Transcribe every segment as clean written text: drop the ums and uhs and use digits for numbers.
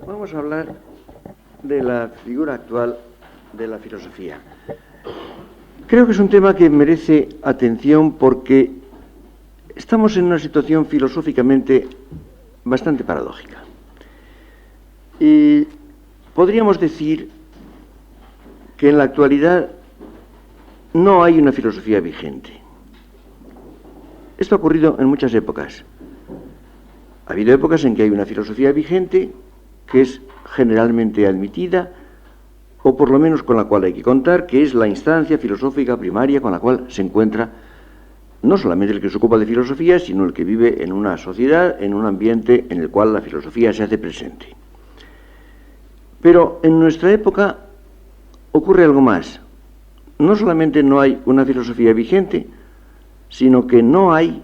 Vamos a hablar de la figura actual de la filosofía. Creo que es un tema que merece atención porque estamos en una situación filosóficamente bastante paradójica. Y podríamos decir que en la actualidad no hay una filosofía vigente. Esto ha ocurrido en muchas épocas. Ha habido épocas en que hay una filosofía vigente que es generalmente admitida, o por lo menos con la cual hay que contar, que es la instancia filosófica primaria con la cual se encuentra no solamente el que se ocupa de filosofía, sino el que vive en una sociedad, en un ambiente en el cual la filosofía se hace presente. Pero en nuestra época ocurre algo más. No solamente no hay una filosofía vigente, sino que no hay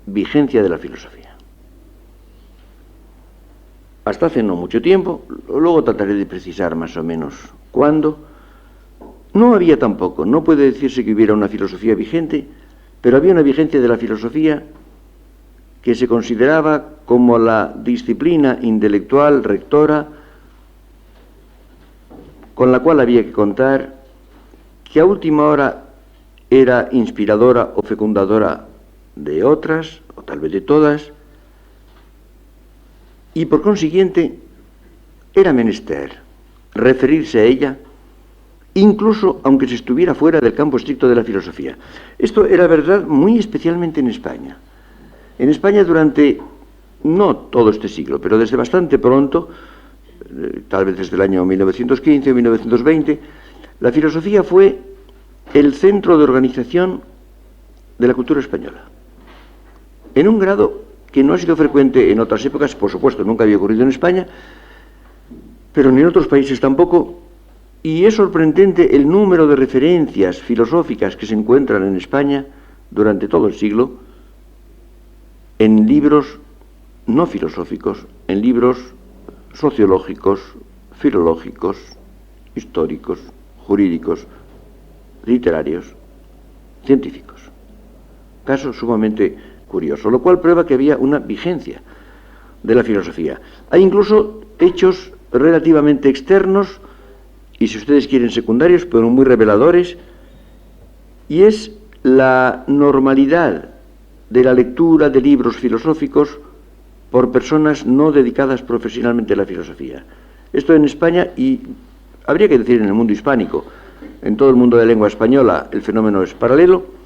vigencia de la filosofía. Hasta hace no mucho tiempo, luego trataré de precisar más o menos cuándo, no había tampoco, no puede decirse que hubiera una filosofía vigente, pero había una vigencia de la filosofía que se consideraba como la disciplina intelectual rectora con la cual había que contar, que a última hora era inspiradora o fecundadora de otras, o tal vez de todas, y por consiguiente era menester referirse a ella, incluso aunque se estuviera fuera del campo estricto de la filosofía. Esto era verdad muy especialmente en España. En España durante, no todo este siglo, pero desde bastante pronto, tal vez desde el año 1915 o 1920, la filosofía fue el centro de organización de la cultura española, en un grado que no ha sido frecuente en otras épocas, por supuesto, nunca había ocurrido en España, pero ni en otros países tampoco, y es sorprendente el número de referencias filosóficas que se encuentran en España durante todo el siglo, en libros no filosóficos, en libros sociológicos, filológicos, históricos, jurídicos, literarios, científicos. Caso sumamente curioso, lo cual prueba que había una vigencia de la filosofía. Hay incluso hechos relativamente externos, y si ustedes quieren secundarios, pero muy reveladores, y es la normalidad de la lectura de libros filosóficos por personas no dedicadas profesionalmente a la filosofía. Esto en España, y habría que decir en el mundo hispánico, en todo el mundo de lengua española el fenómeno es paralelo.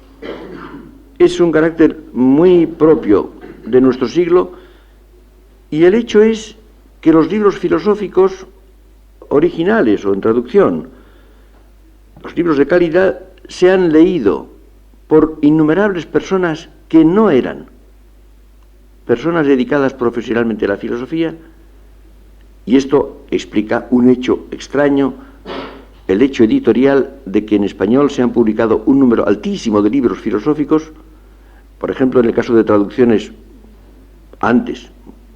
Es un carácter muy propio de nuestro siglo, y el hecho es que los libros filosóficos originales o en traducción, los libros de calidad, se han leído por innumerables personas que no eran personas dedicadas profesionalmente a la filosofía, y esto explica un hecho extraño, el hecho editorial de que en español se han publicado un número altísimo de libros filosóficos. Por ejemplo, en el caso de traducciones antes,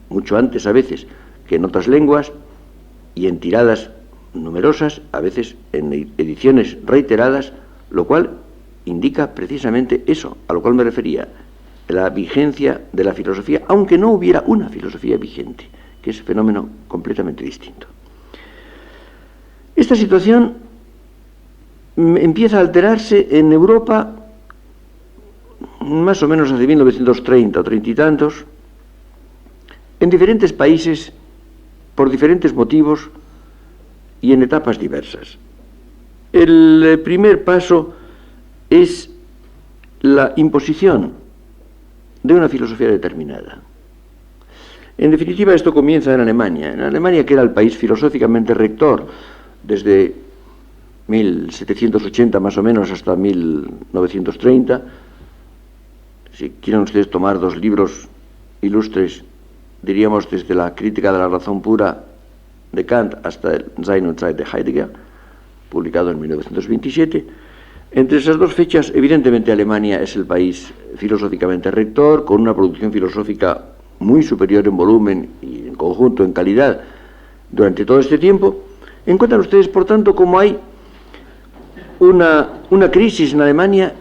mucho antes a veces, que en otras lenguas, y en tiradas numerosas, a veces en ediciones reiteradas, lo cual indica precisamente eso, a lo cual me refería, la vigencia de la filosofía, aunque no hubiera una filosofía vigente, que es un fenómeno completamente distinto. Esta situación empieza a alterarse en Europa más o menos hace 1930 o 30 y tantos, en diferentes países, por diferentes motivos y en etapas diversas. El primer paso es la imposición de una filosofía determinada. En definitiva, esto comienza en Alemania, que era el país filosóficamente rector desde 1780 más o menos hasta 1930. Si quieren ustedes tomar dos libros ilustres, diríamos desde la Crítica de la razón pura de Kant hasta el Sein und Zeit de Heidegger, publicado en 1927. Entre esas dos fechas, evidentemente Alemania es el país filosóficamente rector, con una producción filosófica muy superior en volumen y en conjunto, en calidad, durante todo este tiempo. Encuentran ustedes, por tanto, como hay una crisis en Alemania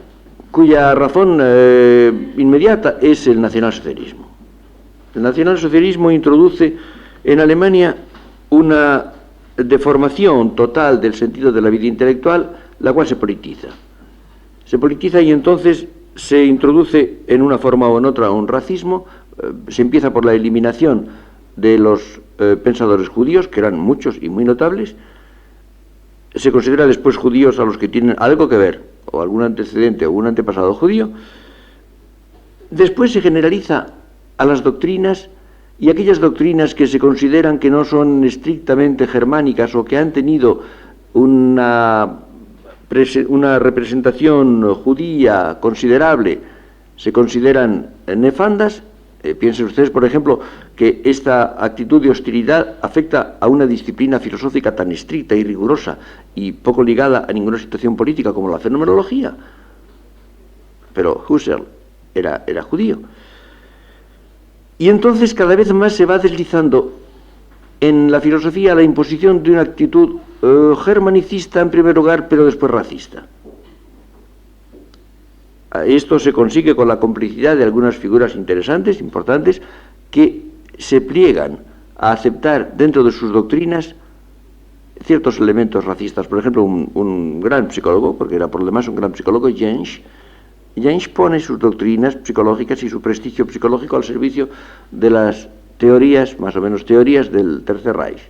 cuya razón inmediata es el nacionalsocialismo. El nacionalsocialismo introduce en Alemania una deformación total del sentido de la vida intelectual, la cual se politiza. Se politiza y entonces se introduce en una forma o en otra un racismo. Se empieza por la eliminación de los pensadores judíos, que eran muchos y muy notables. Se considera después judíos a los que tienen algo que ver, o algún antecedente o un antepasado judío. Después se generaliza a las doctrinas, y aquellas doctrinas que se consideran que no son estrictamente germánicas o que han tenido una representación judía considerable, se consideran nefandas. Piensen ustedes, por ejemplo, que esta actitud de hostilidad afecta a una disciplina filosófica tan estricta y rigurosa y poco ligada a ninguna situación política como la fenomenología. Pero Husserl era judío. Y entonces cada vez más se va deslizando en la filosofía la imposición de una actitud germanicista en primer lugar, pero después racista. Esto se consigue con la complicidad de algunas figuras interesantes, importantes, que se pliegan a aceptar dentro de sus doctrinas ciertos elementos racistas. Por ejemplo, un gran psicólogo, porque era por lo demás un gran psicólogo, James pone sus doctrinas psicológicas y su prestigio psicológico al servicio de las teorías, más o menos teorías, del Tercer Reich.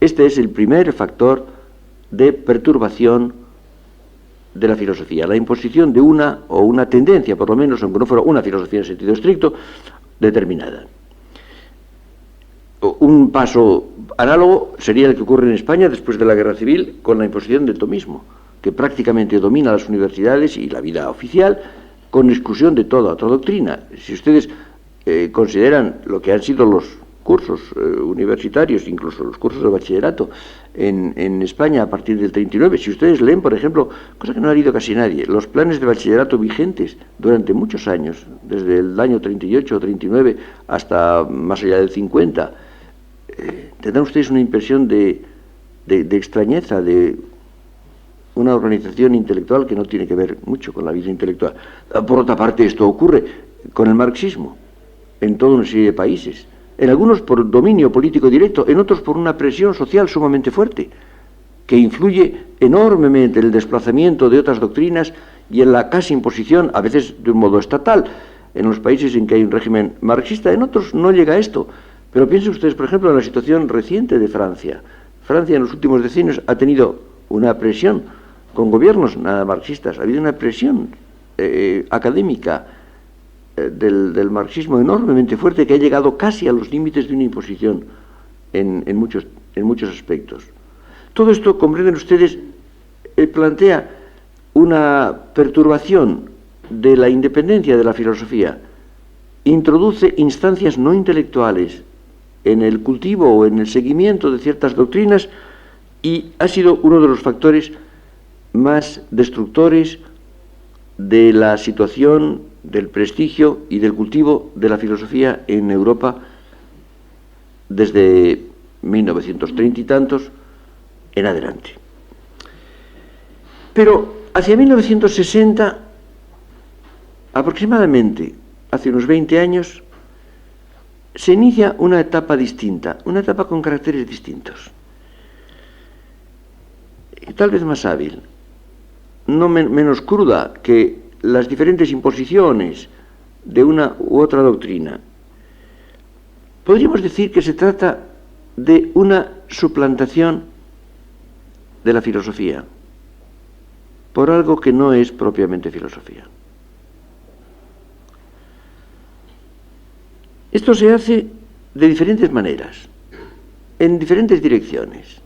Este es el primer factor de perturbación de la filosofía, la imposición de una tendencia, por lo menos, aunque no fuera una filosofía en sentido estricto, determinada. Un paso análogo sería el que ocurre en España después de la Guerra Civil con la imposición del tomismo, que prácticamente domina las universidades y la vida oficial con exclusión de toda otra doctrina. Si ustedes consideran lo que han sido los cursos universitarios, incluso los cursos de bachillerato en España a partir del 39, si ustedes leen, por ejemplo, cosa que no ha leído casi nadie, los planes de bachillerato vigentes durante muchos años, desde el año 38 o 39 hasta más allá del 50, tendrán ustedes una impresión de extrañeza, de una organización intelectual que no tiene que ver mucho con la vida intelectual. Por otra parte, esto ocurre con el marxismo en toda una serie de países, en algunos por dominio político directo, en otros por una presión social sumamente fuerte, que influye enormemente en el desplazamiento de otras doctrinas y en la casi imposición, a veces de un modo estatal, en los países en que hay un régimen marxista. En otros no llega a esto. Pero piensen ustedes, por ejemplo, en la situación reciente de Francia. Francia en los últimos decenios ha tenido una presión con gobiernos nada marxistas, ha habido una presión académica del marxismo enormemente fuerte que ha llegado casi a los límites de una imposición en muchos aspectos. Todo esto, comprenden ustedes, plantea una perturbación de la independencia de la filosofía, introduce instancias no intelectuales en el cultivo o en el seguimiento de ciertas doctrinas y ha sido uno de los factores más destructores de la situación, del prestigio y del cultivo de la filosofía en Europa desde 1930 y tantos en adelante. Pero hacia 1960, aproximadamente hace unos 20 años, se inicia una etapa distinta, una etapa con caracteres distintos, y tal vez más hábil, no menos cruda que las diferentes imposiciones de una u otra doctrina. Podríamos decir que se trata de una suplantación de la filosofía por algo que no es propiamente filosofía. Esto se hace de diferentes maneras, en diferentes direcciones.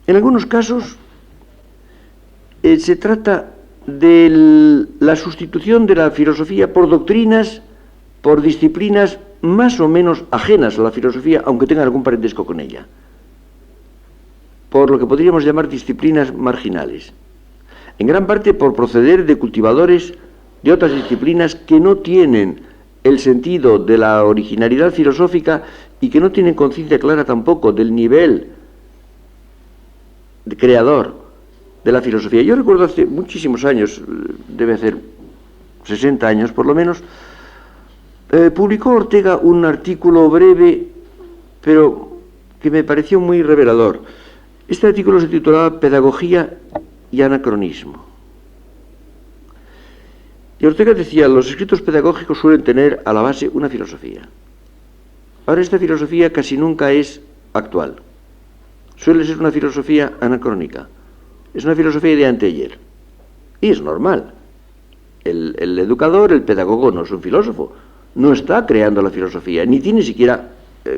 En algunos casos se trata de la sustitución de la filosofía por doctrinas, por disciplinas más o menos ajenas a la filosofía, aunque tengan algún parentesco con ella, por lo que podríamos llamar disciplinas marginales, en gran parte por proceder de cultivadores de otras disciplinas que no tienen el sentido de la originalidad filosófica y que no tienen conciencia clara tampoco del nivel de creador de la filosofía. Yo recuerdo hace muchísimos años, debe hacer 60 años por lo menos, publicó Ortega un artículo breve, pero que me pareció muy revelador. Este artículo se titulaba Pedagogía y Anacronismo. Y Ortega decía, los escritos pedagógicos suelen tener a la base una filosofía. Ahora esta filosofía casi nunca es actual. Suele ser una filosofía anacrónica. Es una filosofía de anteayer. Y es normal. El educador, el pedagogo, no es un filósofo. No está creando la filosofía, ni tiene siquiera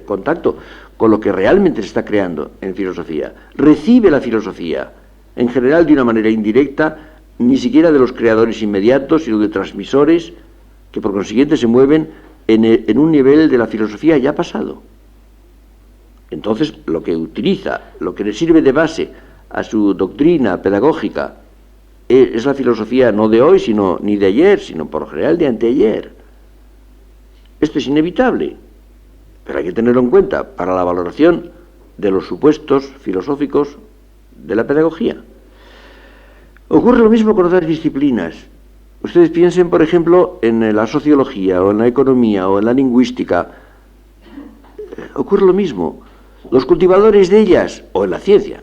contacto con lo que realmente se está creando en filosofía. Recibe la filosofía, en general de una manera indirecta, ni siquiera de los creadores inmediatos, sino de transmisores, que por consiguiente se mueven en un nivel de la filosofía ya pasado. Entonces, lo que utiliza, lo que le sirve de base a su doctrina pedagógica, es la filosofía no de hoy, sino ni de ayer, sino por lo general de anteayer. Esto es inevitable, pero hay que tenerlo en cuenta para la valoración de los supuestos filosóficos de la pedagogía. Ocurre lo mismo con otras disciplinas. Ustedes piensen, por ejemplo, en la sociología, o en la economía, o en la lingüística. Ocurre lo mismo. Los cultivadores de ellas, o en la ciencia.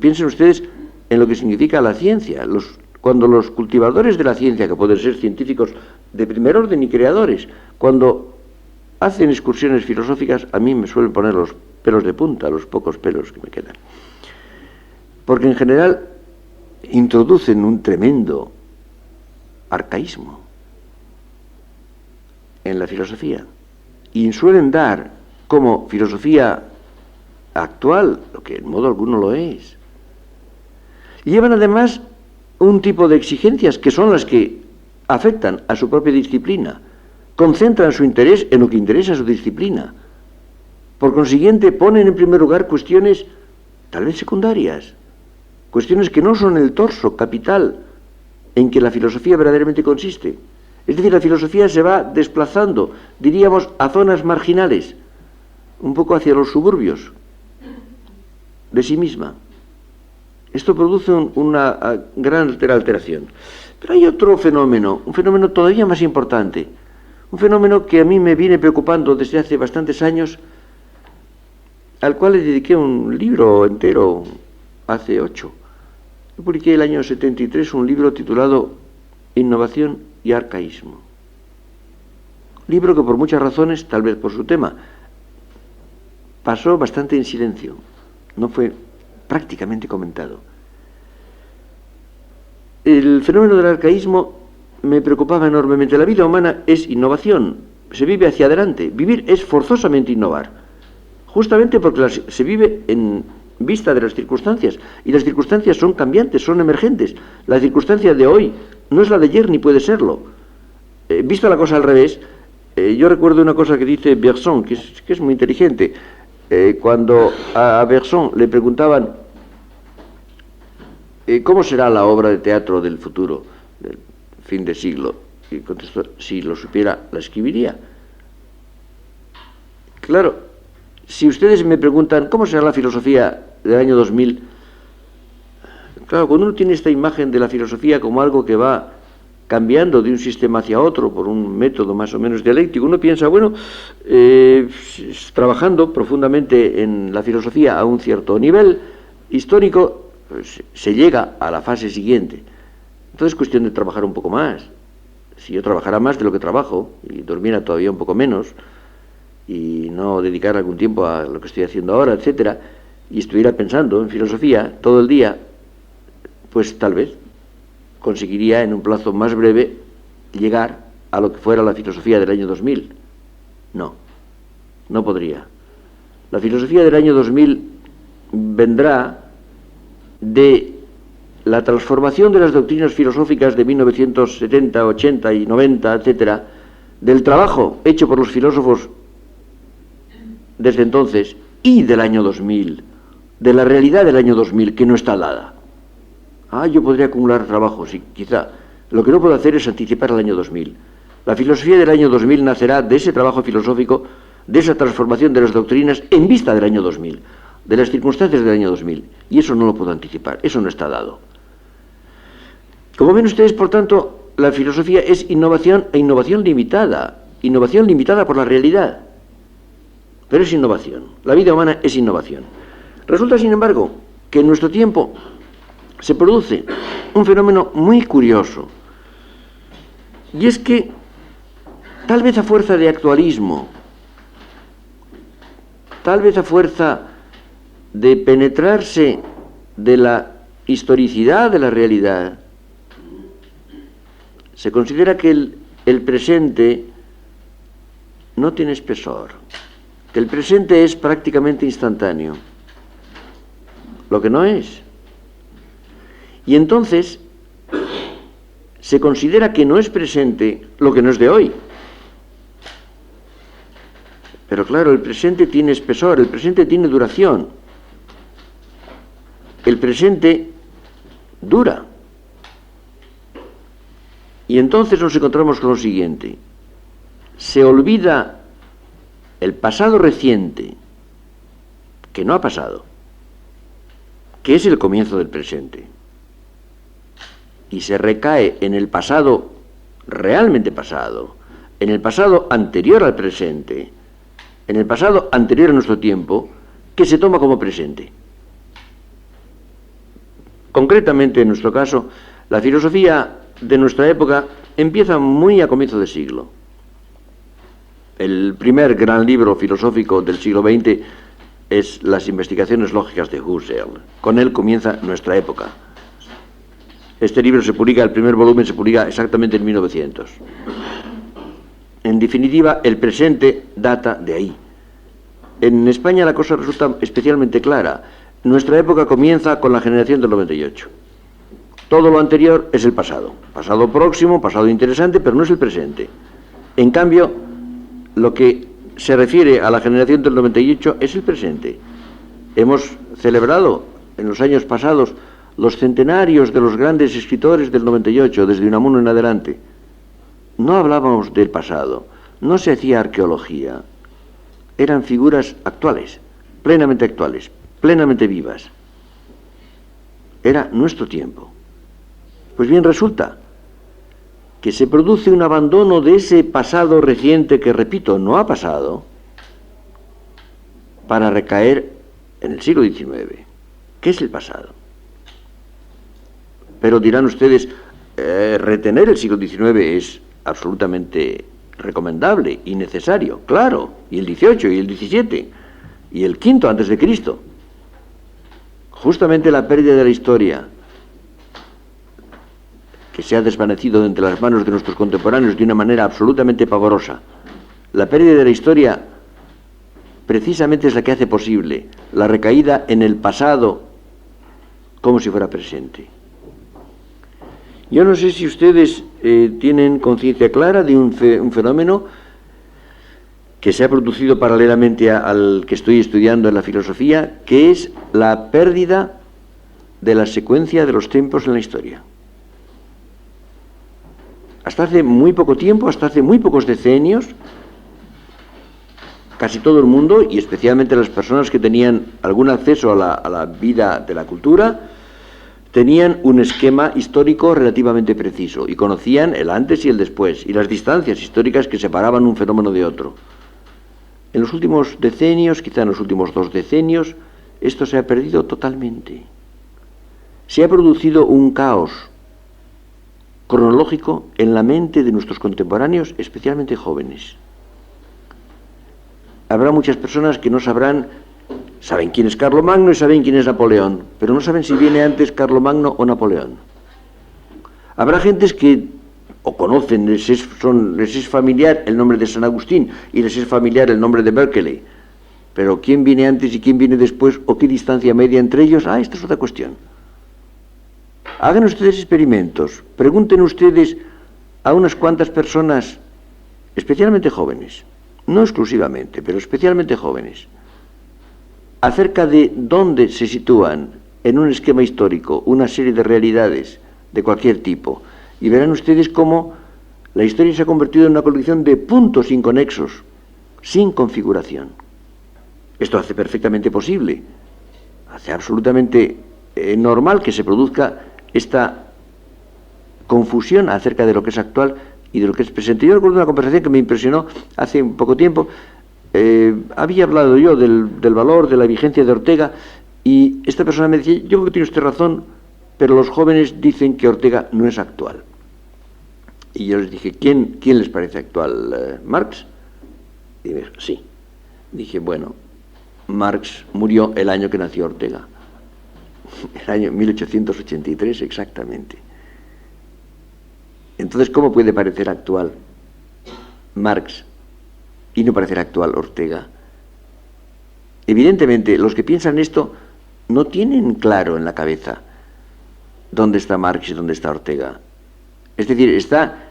Piensen ustedes en lo que significa la ciencia. Cuando los cultivadores de la ciencia, que pueden ser científicos de primer orden y creadores, cuando hacen excursiones filosóficas, a mí me suelen poner los pelos de punta, los pocos pelos que me quedan. Porque en general introducen un tremendo arcaísmo en la filosofía y suelen dar como filosofía actual lo que en modo alguno lo es. Y llevan además un tipo de exigencias que son las que afectan a su propia disciplina, concentran su interés en lo que interesa a su disciplina. Por consiguiente, ponen en primer lugar cuestiones tal vez secundarias, cuestiones que no son el torso capital en que la filosofía verdaderamente consiste. Es decir, la filosofía se va desplazando, diríamos, a zonas marginales, un poco hacia los suburbios de sí misma. Esto produce una gran alteración. Pero hay otro fenómeno, un fenómeno todavía más importante, un fenómeno que a mí me viene preocupando desde hace bastantes años, al cual le dediqué un libro entero, hace 8. Yo publiqué el año 73 un libro titulado Innovación y Arcaísmo. Libro que por muchas razones, tal vez por su tema, pasó bastante en silencio, no fue prácticamente comentado. El fenómeno del arcaísmo me preocupaba enormemente. La vida humana es innovación, se vive hacia adelante. Vivir es forzosamente innovar, justamente porque se vive en vista de las circunstancias, y las circunstancias son cambiantes, son emergentes. La circunstancia de hoy no es la de ayer ni puede serlo. Vista la cosa al revés, yo recuerdo una cosa que dice Bergson, que es muy inteligente. Cuando a Bergson le preguntaban ¿cómo será la obra de teatro del futuro, del fin de siglo? Y contestó, si lo supiera, la escribiría. Claro, si ustedes me preguntan ¿cómo será la filosofía del año 2000? Claro, cuando uno tiene esta imagen de la filosofía como algo que va cambiando de un sistema hacia otro por un método más o menos dialéctico, uno piensa, bueno, trabajando profundamente en la filosofía a un cierto nivel histórico, pues, se llega a la fase siguiente. Entonces es cuestión de trabajar un poco más. Si yo trabajara más de lo que trabajo y durmiera todavía un poco menos y no dedicar algún tiempo a lo que estoy haciendo ahora, etcétera, y estuviera pensando en filosofía todo el día, pues tal vez conseguiría en un plazo más breve llegar a lo que fuera la filosofía del año 2000. No podría. La filosofía del año 2000 vendrá de la transformación de las doctrinas filosóficas de 1970, 80 y 90, etcétera, del trabajo hecho por los filósofos desde entonces y del año 2000, de la realidad del año 2000 que no está dada. Yo podría acumular trabajo, sí, quizá. Lo que no puedo hacer es anticipar el año 2000. La filosofía del año 2000 nacerá de ese trabajo filosófico, de esa transformación de las doctrinas en vista del año 2000, de las circunstancias del año 2000. Y eso no lo puedo anticipar, eso no está dado. Como ven ustedes, por tanto, la filosofía es innovación e innovación limitada. innovación limitada por la realidad, pero es innovación. La vida humana es innovación. Resulta, sin embargo, que en nuestro tiempo se produce un fenómeno muy curioso, y es que, tal vez a fuerza de actualismo, tal vez a fuerza de penetrarse de la historicidad de la realidad, se considera que el presente no tiene espesor, que el presente es prácticamente instantáneo, lo que no es. Y entonces se considera que no es presente lo que no es de hoy. Pero claro, el presente tiene espesor, el presente tiene duración. El presente dura. Y entonces nos encontramos con lo siguiente. Se olvida el pasado reciente, que no ha pasado, que es el comienzo del presente. Y se recae en el pasado realmente pasado, en el pasado anterior al presente, en el pasado anterior a nuestro tiempo, que se toma como presente. Concretamente, en nuestro caso, la filosofía de nuestra época empieza muy a comienzo de siglo. El primer gran libro filosófico del siglo XX es Las investigaciones lógicas de Husserl. Con él comienza nuestra época. Este libro se publica, el primer volumen se publica exactamente en 1900. En definitiva, el presente data de ahí. En España la cosa resulta especialmente clara. Nuestra época comienza con la generación del 98. Todo lo anterior es el pasado. Pasado próximo, pasado interesante, pero no es el presente. En cambio, lo que se refiere a la generación del 98 es el presente. Hemos celebrado en los años pasados los centenarios de los grandes escritores del 98, desde Unamuno en adelante. No hablábamos del pasado, no se hacía arqueología. Eran figuras actuales, plenamente vivas. Era nuestro tiempo. Pues bien, resulta que se produce un abandono de ese pasado reciente que, repito, no ha pasado, para recaer en el siglo XIX. ¿Qué es el pasado? Pero dirán ustedes, retener el siglo XIX es absolutamente recomendable y necesario, claro, y el XVIII y el XVII y el V antes de Cristo. Justamente la pérdida de la historia, que se ha desvanecido de entre las manos de nuestros contemporáneos de una manera absolutamente pavorosa, la pérdida de la historia precisamente es la que hace posible la recaída en el pasado como si fuera presente. Yo no sé si ustedes tienen conciencia clara de un fenómeno que se ha producido paralelamente al que estoy estudiando en la filosofía, que es la pérdida de la secuencia de los tiempos en la historia. Hasta hace muy poco tiempo, hasta hace muy pocos decenios, casi todo el mundo, y especialmente las personas que tenían algún acceso a la vida de la cultura, tenían un esquema histórico relativamente preciso y conocían el antes y el después y las distancias históricas que separaban un fenómeno de otro. En los últimos decenios, quizá en los últimos 2 decenios, esto se ha perdido totalmente. Se ha producido un caos cronológico en la mente de nuestros contemporáneos, especialmente jóvenes. Habrá muchas personas que no saben quién es Carlomagno y saben quién es Napoleón, pero no saben si viene antes Carlomagno o Napoleón. Habrá gentes que o conocen, les es familiar el nombre de San Agustín y les es familiar el nombre de Berkeley, pero quién viene antes y quién viene después o qué distancia media entre ellos, esta es otra cuestión. Hagan ustedes experimentos, pregunten ustedes a unas cuantas personas, especialmente jóvenes, no exclusivamente, pero especialmente jóvenes, acerca de dónde se sitúan en un esquema histórico una serie de realidades de cualquier tipo, y verán ustedes cómo la historia se ha convertido en una colección de puntos inconexos, sin configuración. Esto hace perfectamente posible, hace absolutamente normal que se produzca esta confusión acerca de lo que es actual y de lo que es presente. Yo recuerdo una conversación que me impresionó hace un poco tiempo. Había hablado yo del valor, de la vigencia de Ortega, y esta persona me decía, yo creo que tiene usted razón, pero los jóvenes dicen que Ortega no es actual. Y yo les dije, ¿quién les parece actual? ¿Marx? Y me dijo, sí. Dije, bueno, Marx murió el año que nació Ortega, el año 1883 exactamente. Entonces, ¿cómo puede parecer actual Marx y no parecer actual Ortega? Evidentemente, los que piensan esto no tienen claro en la cabeza dónde está Marx y dónde está Ortega. Es decir, está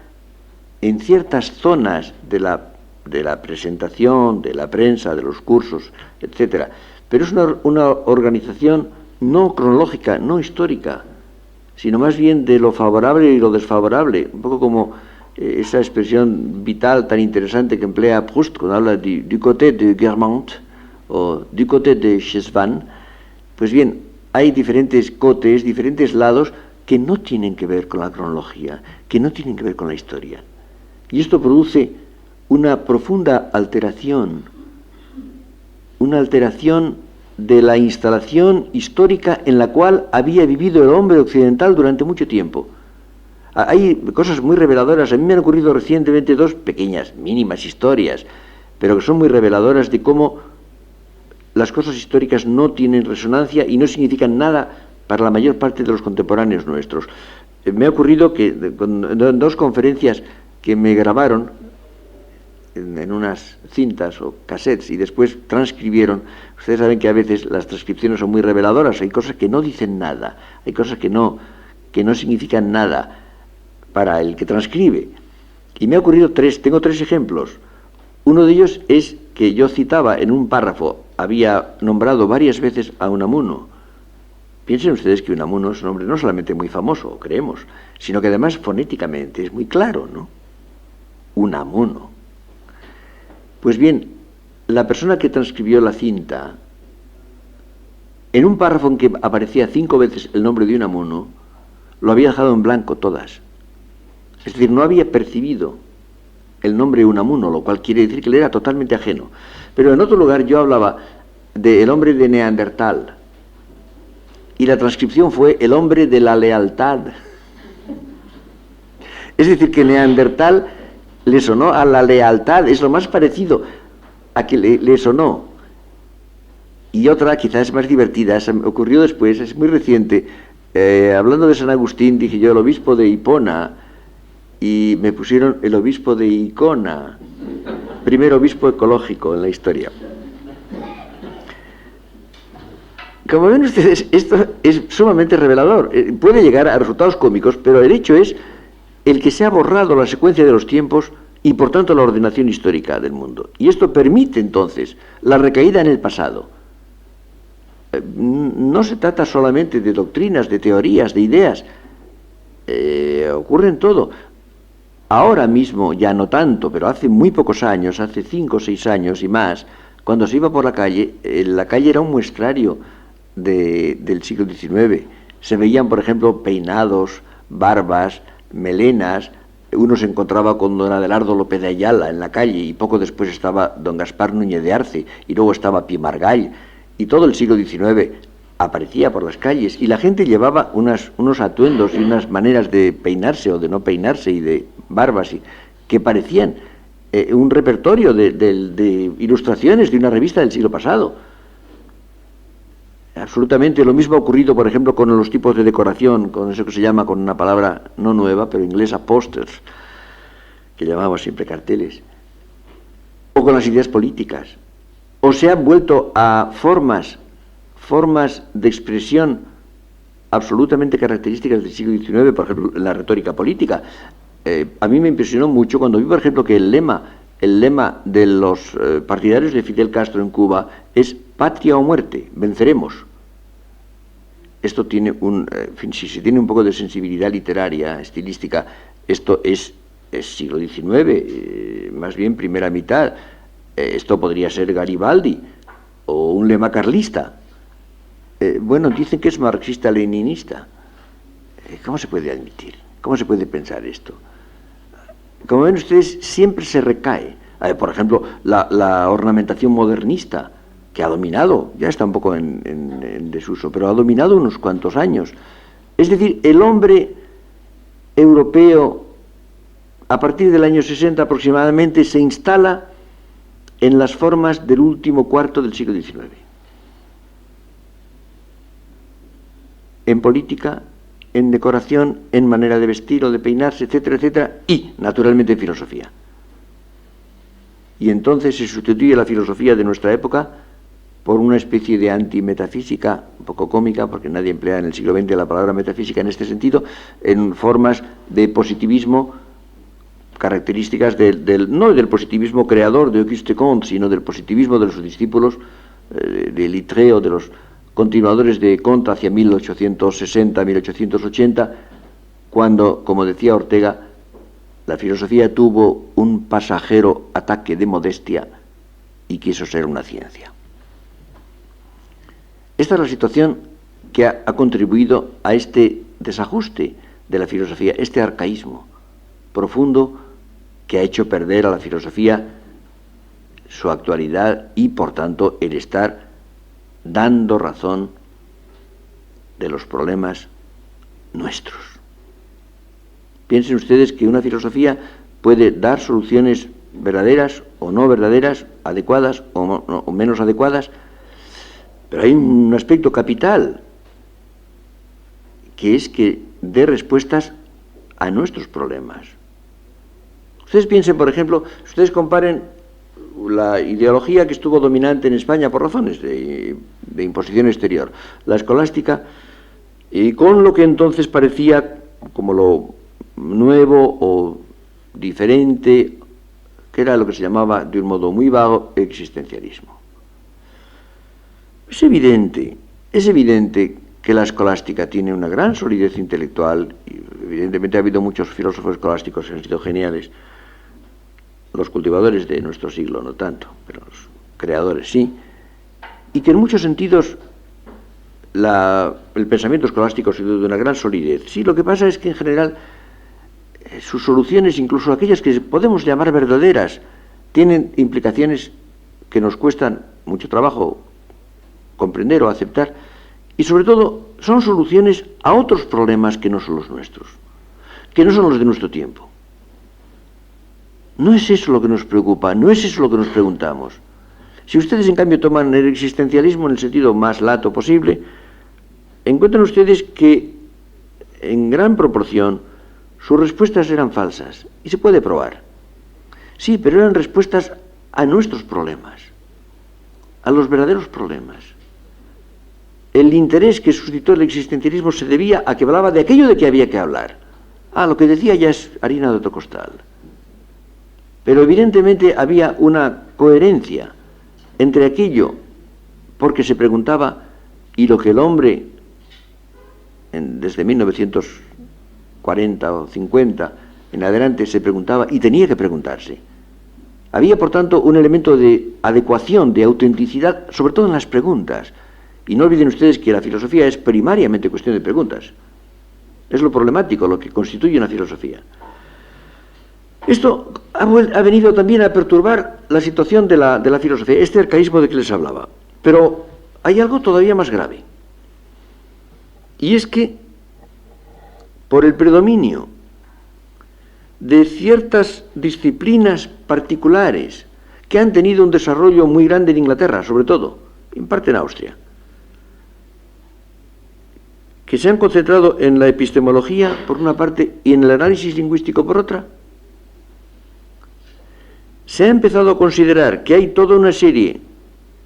en ciertas zonas de la presentación, de la prensa, de los cursos, etcétera. Pero es una organización no cronológica, no histórica, sino más bien de lo favorable y lo desfavorable, un poco como esa expresión vital tan interesante que emplea Proust cuando habla du côté de Guermantes o du côté de Chesvan. Pues bien, hay diferentes cotes, diferentes lados que no tienen que ver con la cronología, que no tienen que ver con la historia. Y esto produce una profunda alteración, una alteración de la instalación histórica en la cual había vivido el hombre occidental durante mucho tiempo. Hay cosas muy reveladoras. A mí me han ocurrido recientemente dos pequeñas, mínimas historias, pero que son muy reveladoras de cómo las cosas históricas no tienen resonancia y no significan nada para la mayor parte de los contemporáneos nuestros. Me ha ocurrido que en dos conferencias que me grabaron en unas cintas o cassettes y después transcribieron. Ustedes saben que a veces las transcripciones son muy reveladoras, hay cosas que no dicen nada, hay cosas que no significan nada para el que transcribe. Y me ha ocurrido tengo tres ejemplos. Uno de ellos es que yo citaba en un párrafo, había nombrado varias veces a Unamuno. Piensen ustedes que Unamuno es un hombre no solamente muy famoso, creemos, sino que además fonéticamente es muy claro, ¿no? Unamuno. Pues bien, la persona que transcribió la cinta, en un párrafo en que aparecía 5 veces el nombre de Unamuno, lo había dejado en blanco todas. Es decir, no había percibido el nombre Unamuno, lo cual quiere decir que le era totalmente ajeno. Pero en otro lugar yo hablaba del hombre de Neandertal, y la transcripción fue el hombre de la lealtad. Es decir, que Neandertal le sonó a la lealtad, es lo más parecido a que le sonó. Y otra, quizás más divertida, ocurrió después, es muy reciente. Hablando de San Agustín, dije yo el obispo de Hipona, y me pusieron el obispo de Icona, primer obispo ecológico en la historia. Como ven ustedes, esto es sumamente revelador. Puede llegar a resultados cómicos, pero el hecho es el que se ha borrado la secuencia de los tiempos y por tanto la ordenación histórica del mundo. Y esto permite entonces la recaída en el pasado. No se trata solamente de doctrinas, de teorías, de ideas. Ocurre en todo. Ahora mismo, ya no tanto, pero hace muy pocos años, hace 5 o 6 años y más, cuando se iba por la calle era un muestrario del siglo XIX. Se veían, por ejemplo, peinados, barbas, melenas. Uno se encontraba con don Adelardo López de Ayala en la calle y poco después estaba don Gaspar Núñez de Arce y luego estaba Pi Margall, y todo el siglo XIX aparecía por las calles y la gente llevaba unos atuendos y unas maneras de peinarse o de no peinarse y de barbas que parecían un repertorio de ilustraciones de una revista del siglo pasado. Absolutamente lo mismo ha ocurrido, por ejemplo, con los tipos de decoración, con eso que se llama, con una palabra no nueva, pero inglesa, posters, que llamamos siempre carteles, o con las ideas políticas, o se han vuelto a formas de expresión absolutamente características del siglo XIX, por ejemplo, en la retórica política. A mí me impresionó mucho cuando vi, por ejemplo, que el lema de los partidarios de Fidel Castro en Cuba es patria o muerte, venceremos. Esto tiene si se tiene un poco de sensibilidad literaria, estilística, esto es siglo XIX, más bien primera mitad. Esto podría ser Garibaldi o un lema carlista. Bueno, dicen que es marxista-leninista. ¿Cómo se puede admitir? ¿Cómo se puede pensar esto? como ven ustedes, siempre se recae. Por ejemplo, la ornamentación modernista, que ha dominado, ya está un poco en desuso, pero ha dominado unos cuantos años. Es decir, el hombre europeo, a partir del año 60 aproximadamente, se instala en las formas del último cuarto del siglo XIX. En política, en decoración, en manera de vestir o de peinarse, etcétera, etcétera, y, naturalmente, en filosofía. Y entonces se sustituye la filosofía de nuestra época por una especie de antimetafísica, un poco cómica, porque nadie emplea en el siglo XX la palabra metafísica en este sentido, en formas de positivismo, características no del positivismo creador de Auguste Comte, sino del positivismo de sus discípulos, de Littré o de los continuadores de Comte hacia 1860, 1880, cuando, como decía Ortega, la filosofía tuvo un pasajero ataque de modestia y quiso ser una ciencia. Esta es la situación que ha contribuido a este desajuste de la filosofía, este arcaísmo profundo que ha hecho perder a la filosofía su actualidad y, por tanto, el estar dando razón de los problemas nuestros. Piensen ustedes que una filosofía puede dar soluciones verdaderas o no verdaderas, adecuadas o menos adecuadas, pero hay un aspecto capital, que es que dé respuestas a nuestros problemas. Ustedes piensen, por ejemplo, ustedes comparen la ideología que estuvo dominante en España por razones de imposición exterior, la escolástica, y con lo que entonces parecía como lo nuevo o diferente, que era lo que se llamaba, de un modo muy vago, existencialismo. Es evidente que la escolástica tiene una gran solidez intelectual, y evidentemente ha habido muchos filósofos escolásticos que han sido geniales, los cultivadores de nuestro siglo no tanto, pero los creadores sí, y que en muchos sentidos el pensamiento escolástico ha sido de una gran solidez. Sí, lo que pasa es que en general sus soluciones, incluso aquellas que podemos llamar verdaderas, tienen implicaciones que nos cuestan mucho trabajo comprender o aceptar, y sobre todo son soluciones a otros problemas que no son los nuestros, que no son los de nuestro tiempo. No es eso lo que nos preocupa, no es eso lo que nos preguntamos. Si ustedes en cambio toman el existencialismo en el sentido más lato posible, encuentran ustedes que en gran proporción sus respuestas eran falsas, y se puede probar. Sí, pero eran respuestas a nuestros problemas, a los verdaderos problemas. El interés que suscitó el existencialismo se debía a que hablaba de aquello de que había que hablar. Lo que decía ya es harina de otro costal. Pero evidentemente había una coherencia entre aquello porque se preguntaba y lo que el hombre desde 1940 o 50 en adelante se preguntaba y tenía que preguntarse. Había, por tanto, un elemento de adecuación, de autenticidad, sobre todo en las preguntas. Y no olviden ustedes que la filosofía es primariamente cuestión de preguntas. Es lo problemático, lo que constituye una filosofía. Esto ha venido también a perturbar la situación de la filosofía, este arcaísmo de que les hablaba. Pero hay algo todavía más grave. Y es que, por el predominio de ciertas disciplinas particulares que han tenido un desarrollo muy grande en Inglaterra, sobre todo, en parte en Austria, que se han concentrado en la epistemología, por una parte, y en el análisis lingüístico, por otra, se ha empezado a considerar que hay toda una serie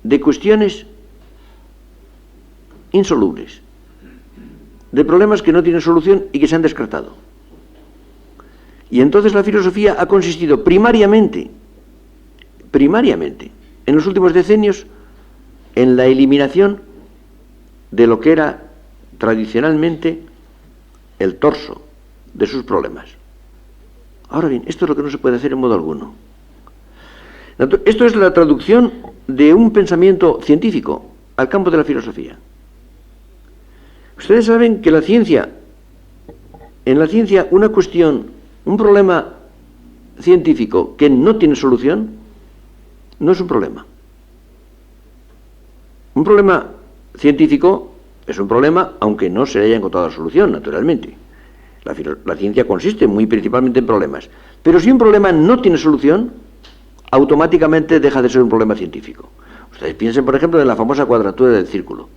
de cuestiones insolubles, de problemas que no tienen solución y que se han descartado. Y entonces la filosofía ha consistido primariamente, en los últimos decenios, en la eliminación de lo que era tradicionalmente el torso de sus problemas. Ahora bien, esto es lo que no se puede hacer en modo alguno. Esto es la traducción de un pensamiento científico al campo de la filosofía. Ustedes saben que en la ciencia una cuestión, un problema científico que no tiene solución no es un problema. Un problema científico es un problema aunque no se le haya encontrado la solución, naturalmente. La ciencia consiste muy principalmente en problemas. Pero si un problema no tiene solución, automáticamente deja de ser un problema científico. Ustedes piensen, por ejemplo, en la famosa cuadratura del círculo.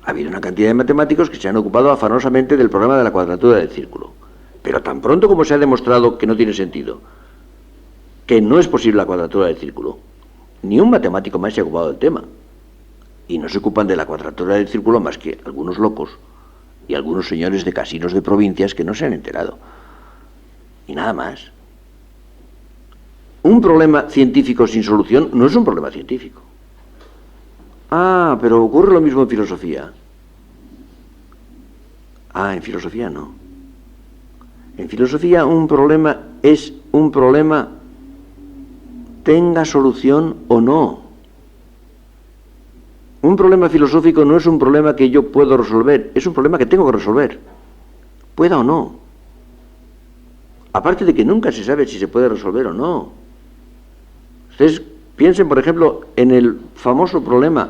Ha habido una cantidad de matemáticos que se han ocupado afanosamente del problema de la cuadratura del círculo. Pero tan pronto como se ha demostrado que no tiene sentido, que no es posible la cuadratura del círculo, ni un matemático más se ha ocupado del tema. Y no se ocupan de la cuadratura del círculo más que algunos locos y algunos señores de casinos de provincias que no se han enterado. Y nada más. Un problema científico sin solución no es un problema científico. Ah, pero ocurre lo mismo en filosofía. Ah, en filosofía no. En filosofía un problema es un problema, tenga solución o no. Un problema filosófico no es un problema que yo puedo resolver, es un problema que tengo que resolver, pueda o no. Aparte de que nunca se sabe si se puede resolver o no. Ustedes piensen, por ejemplo, en el famoso problema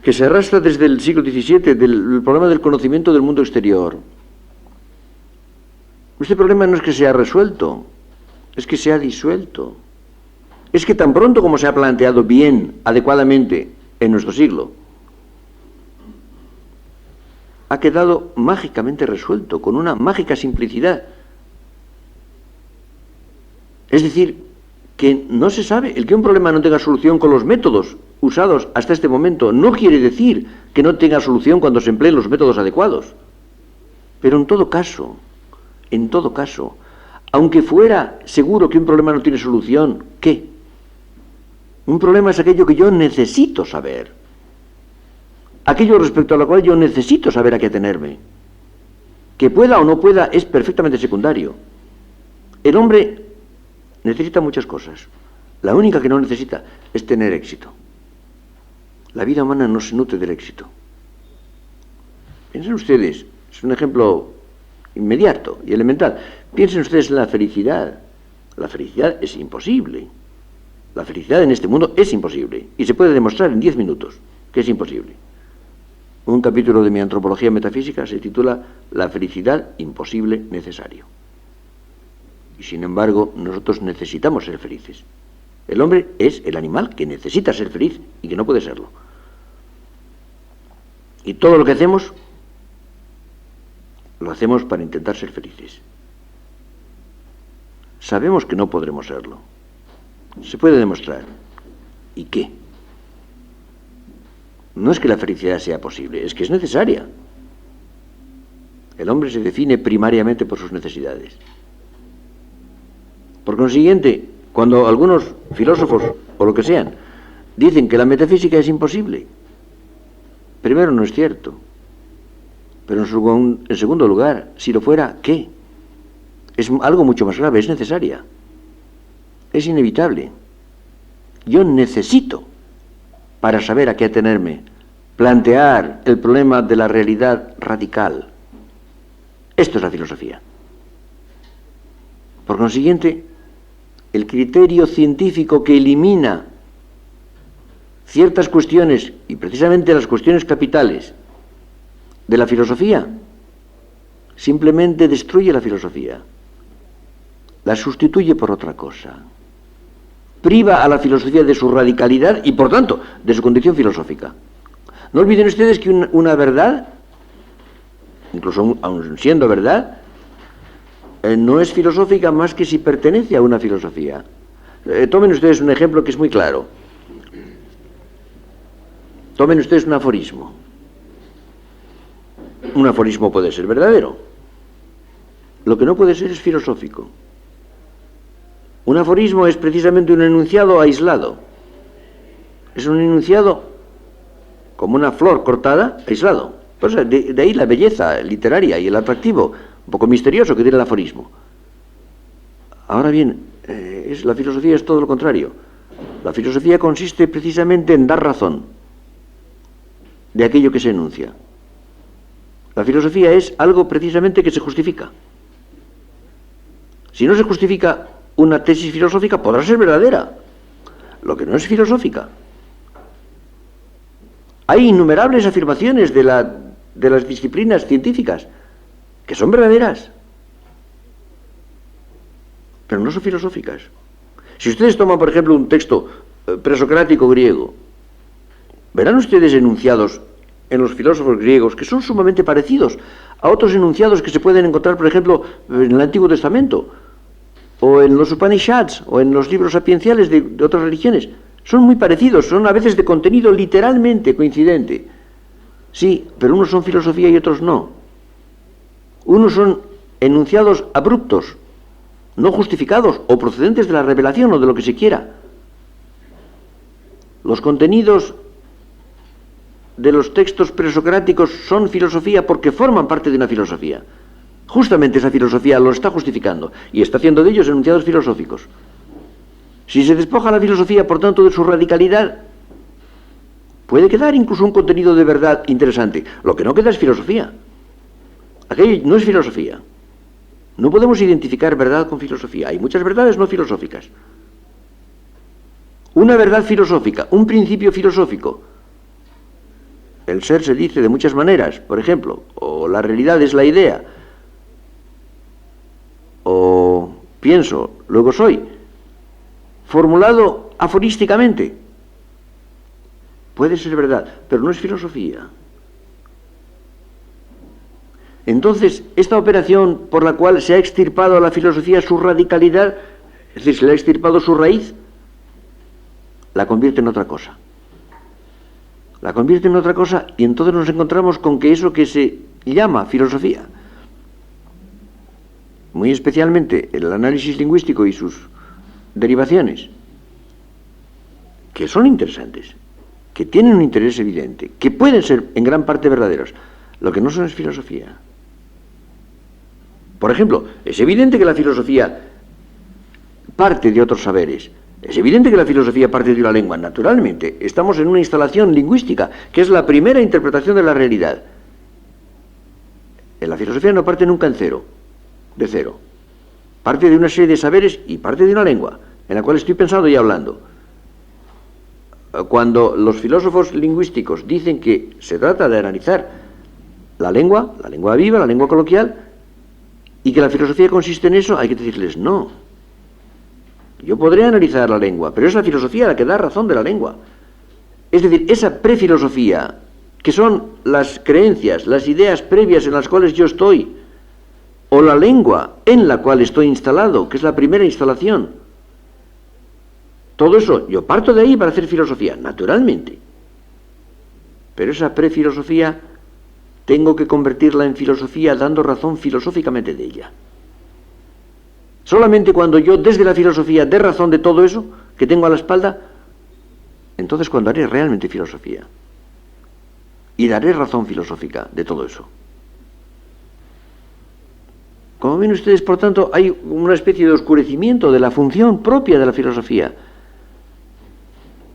que se arrastra desde el siglo XVII, del problema del conocimiento del mundo exterior. Este problema no es que se ha resuelto, es que se ha disuelto. Es que tan pronto como se ha planteado bien, adecuadamente, en nuestro siglo, ha quedado mágicamente resuelto, con una mágica simplicidad. Es decir, que no se sabe, el que un problema no tenga solución con los métodos usados hasta este momento, no quiere decir que no tenga solución cuando se empleen los métodos adecuados. Pero en todo caso, aunque fuera seguro que un problema no tiene solución, ¿qué? Un problema es aquello que yo necesito saber. Aquello respecto a lo cual yo necesito saber a qué atenerme. Que pueda o no pueda es perfectamente secundario. El hombre necesita muchas cosas. La única que no necesita es tener éxito. La vida humana no se nutre del éxito. Piensen ustedes, es un ejemplo inmediato y elemental. Piensen ustedes en la felicidad. La felicidad es imposible. La felicidad en este mundo es imposible y se puede demostrar en 10 minutos que es imposible. Un capítulo de mi antropología metafísica se titula La felicidad imposible necesario. Y sin embargo, nosotros necesitamos ser felices. El hombre es el animal que necesita ser feliz y que no puede serlo. Y todo lo que hacemos, lo hacemos para intentar ser felices. Sabemos que no podremos serlo. Se puede demostrar. ¿Y qué? No es que la felicidad sea posible, es que es necesaria. El hombre se define primariamente por sus necesidades. Por consiguiente, cuando algunos filósofos, o lo que sean, dicen que la metafísica es imposible, primero no es cierto. Pero en segundo lugar, si lo fuera, ¿qué? Es algo mucho más grave, es necesaria. Es inevitable. Yo necesito, para saber a qué atenerme, plantear el problema de la realidad radical. Esto es la filosofía. Por consiguiente, el criterio científico que elimina ciertas cuestiones, y precisamente las cuestiones capitales, de la filosofía, simplemente destruye la filosofía, la sustituye por otra cosa, priva a la filosofía de su radicalidad y, por tanto, de su condición filosófica. No olviden ustedes que una verdad, incluso aun siendo verdad, no es filosófica más que si pertenece a una filosofía. Tomen ustedes un ejemplo que es muy claro. Tomen ustedes un aforismo. Un aforismo puede ser verdadero. Lo que no puede ser es filosófico. Un aforismo es precisamente un enunciado aislado. Es un enunciado como una flor cortada, aislado. Pues de ahí la belleza literaria y el atractivo, un poco misterioso que tiene el aforismo. Ahora bien, la filosofía es todo lo contrario. La filosofía consiste precisamente en dar razón de aquello que se enuncia. La filosofía es algo precisamente que se justifica. Si no se justifica una tesis filosófica, podrá ser verdadera, lo que no es filosófica. Hay innumerables afirmaciones de las disciplinas científicas que son verdaderas, pero no son filosóficas. Si ustedes toman, por ejemplo, un texto presocrático griego, verán ustedes enunciados en los filósofos griegos que son sumamente parecidos a otros enunciados que se pueden encontrar, por ejemplo, en el Antiguo Testamento, o en los Upanishads, o en los libros sapienciales de otras religiones. Son muy parecidos, son a veces de contenido literalmente coincidente. Sí, pero unos son filosofía y otros no. Unos son enunciados abruptos, no justificados, o procedentes de la revelación o de lo que se quiera. Los contenidos de los textos presocráticos son filosofía porque forman parte de una filosofía. Justamente esa filosofía lo está justificando y está haciendo de ellos enunciados filosóficos. Si se despoja la filosofía, por tanto, de su radicalidad, puede quedar incluso un contenido de verdad interesante. Lo que no queda es filosofía. Aquello no es filosofía. No podemos identificar verdad con filosofía. Hay muchas verdades no filosóficas. Una verdad filosófica, un principio filosófico. El ser se dice de muchas maneras, por ejemplo, o la realidad es la idea, o pienso, luego soy, formulado aforísticamente. Puede ser verdad, pero no es filosofía. Entonces, esta operación por la cual se ha extirpado a la filosofía su radicalidad, es decir, se le ha extirpado su raíz, la convierte en otra cosa. La convierte en otra cosa y entonces nos encontramos con que eso que se llama filosofía, muy especialmente el análisis lingüístico y sus derivaciones, que son interesantes, que tienen un interés evidente, que pueden ser en gran parte verdaderos, lo que no son es filosofía. Por ejemplo, es evidente que la filosofía parte de otros saberes. Es evidente que la filosofía parte de una lengua, naturalmente. Estamos en una instalación lingüística, que es la primera interpretación de la realidad. En la filosofía no parte nunca de cero. Parte de una serie de saberes y parte de una lengua, en la cual estoy pensando y hablando. Cuando los filósofos lingüísticos dicen que se trata de analizar la lengua viva, la lengua coloquial, y que la filosofía consiste en eso, hay que decirles no. Yo podré analizar la lengua, pero es la filosofía la que da razón de la lengua. Es decir, esa prefilosofía, que son las creencias, las ideas previas en las cuales yo estoy, o la lengua en la cual estoy instalado, que es la primera instalación. Todo eso, yo parto de ahí para hacer filosofía, naturalmente. Pero esa prefilosofía tengo que convertirla en filosofía dando razón filosóficamente de ella. Solamente cuando yo desde la filosofía dé razón de todo eso que tengo a la espalda, entonces cuando haré realmente filosofía. Y daré razón filosófica de todo eso. Como ven ustedes, por tanto, hay una especie de oscurecimiento de la función propia de la filosofía.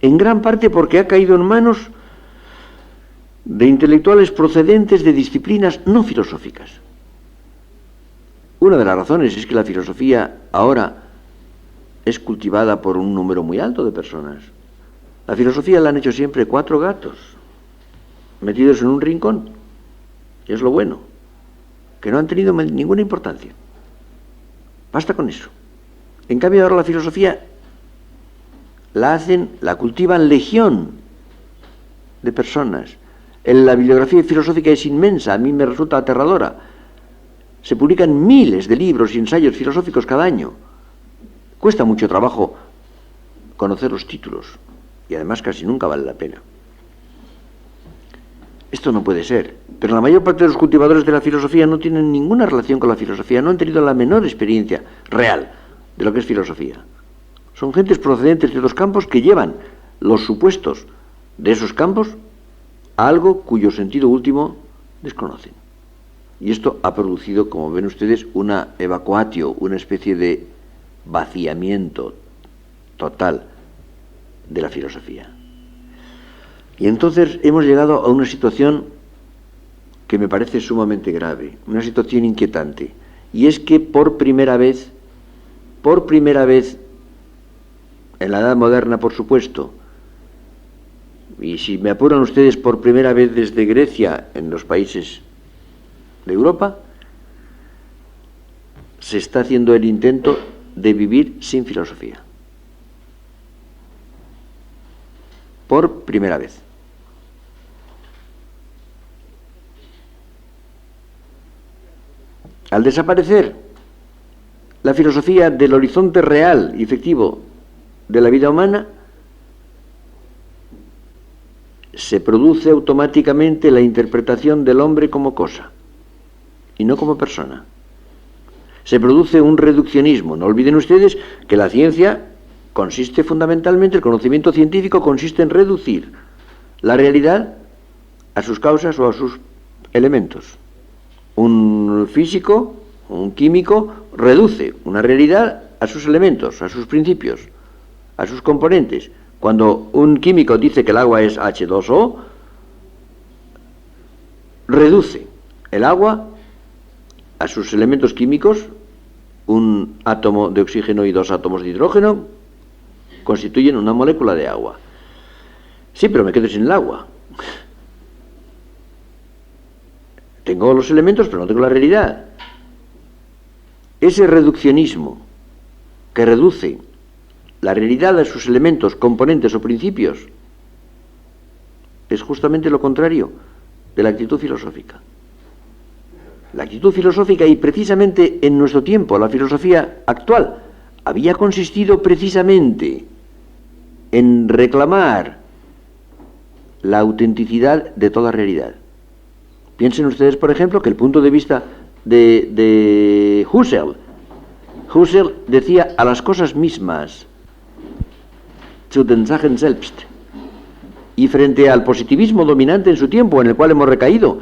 En gran parte porque ha caído en manos de intelectuales procedentes de disciplinas no filosóficas. Una de las razones es que la filosofía ahora es cultivada por un número muy alto de personas. La filosofía la han hecho siempre 4 gatos, metidos en un rincón. Y es lo bueno, que no han tenido ninguna importancia. Basta con eso. En cambio ahora la filosofía la cultivan legión de personas. La bibliografía filosófica es inmensa, a mí me resulta aterradora. Se publican miles de libros y ensayos filosóficos cada año. Cuesta mucho trabajo conocer los títulos y además casi nunca vale la pena. Esto no puede ser, pero la mayor parte de los cultivadores de la filosofía no tienen ninguna relación con la filosofía, no han tenido la menor experiencia real de lo que es filosofía. Son gentes procedentes de otros campos que llevan los supuestos de esos campos a algo cuyo sentido último desconocen. Y esto ha producido, como ven ustedes, una evacuatio, una especie de vaciamiento total de la filosofía. Y entonces hemos llegado a una situación que me parece sumamente grave, una situación inquietante, y es que por primera vez por primera vez, en la Edad Moderna, por supuesto, y si me apuran ustedes, por primera vez desde Grecia en los países de Europa, se está haciendo el intento de vivir sin filosofía. Por primera vez. Al desaparecer la filosofía del horizonte real y efectivo de la vida humana, se produce automáticamente la interpretación del hombre como cosa y no como persona. Se produce un reduccionismo. No olviden ustedes que la ciencia consiste fundamentalmente, el conocimiento científico consiste en reducir la realidad a sus causas o a sus elementos. Un físico, un químico, reduce una realidad a sus elementos, a sus principios, a sus componentes. Cuando un químico dice que el agua es H2O, reduce el agua a sus elementos químicos, un átomo de oxígeno y 2 átomos de hidrógeno, constituyen una molécula de agua. Sí, pero me quedo sin el agua. Tengo los elementos, pero no tengo la realidad. Ese reduccionismo que reduce la realidad a sus elementos, componentes o principios es justamente lo contrario de la actitud filosófica. La actitud filosófica, y precisamente en nuestro tiempo, la filosofía actual, había consistido precisamente en reclamar la autenticidad de toda realidad. Piensen ustedes, por ejemplo, que el punto de vista de Husserl decía a las cosas mismas, zu den Sachen selbst, y frente al positivismo dominante en su tiempo, en el cual hemos recaído,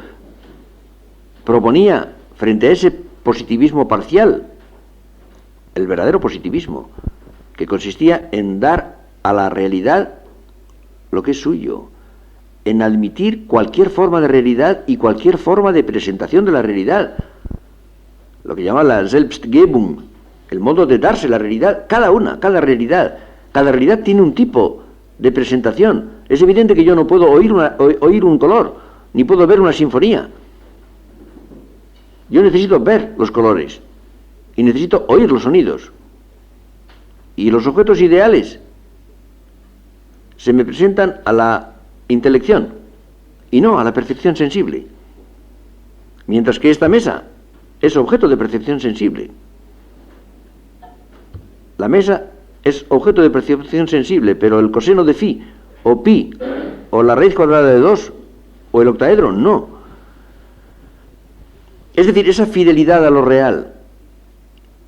proponía, frente a ese positivismo parcial, el verdadero positivismo, que consistía en dar a la realidad lo que es suyo, en admitir cualquier forma de realidad y cualquier forma de presentación de la realidad, lo que llama la Selbstgebung, el modo de darse la realidad, cada realidad tiene un tipo de presentación. Es evidente que yo no puedo oír un color, ni puedo ver una sinfonía. Yo necesito ver los colores y necesito oír los sonidos. Y los objetos ideales se me presentan a la intelección y no a la percepción sensible. Mientras que esta mesa es objeto de percepción sensible. La mesa es objeto de percepción sensible, pero el coseno de phi o pi o la raíz cuadrada de 2 o el octaedro no. Es decir, esa fidelidad a lo real,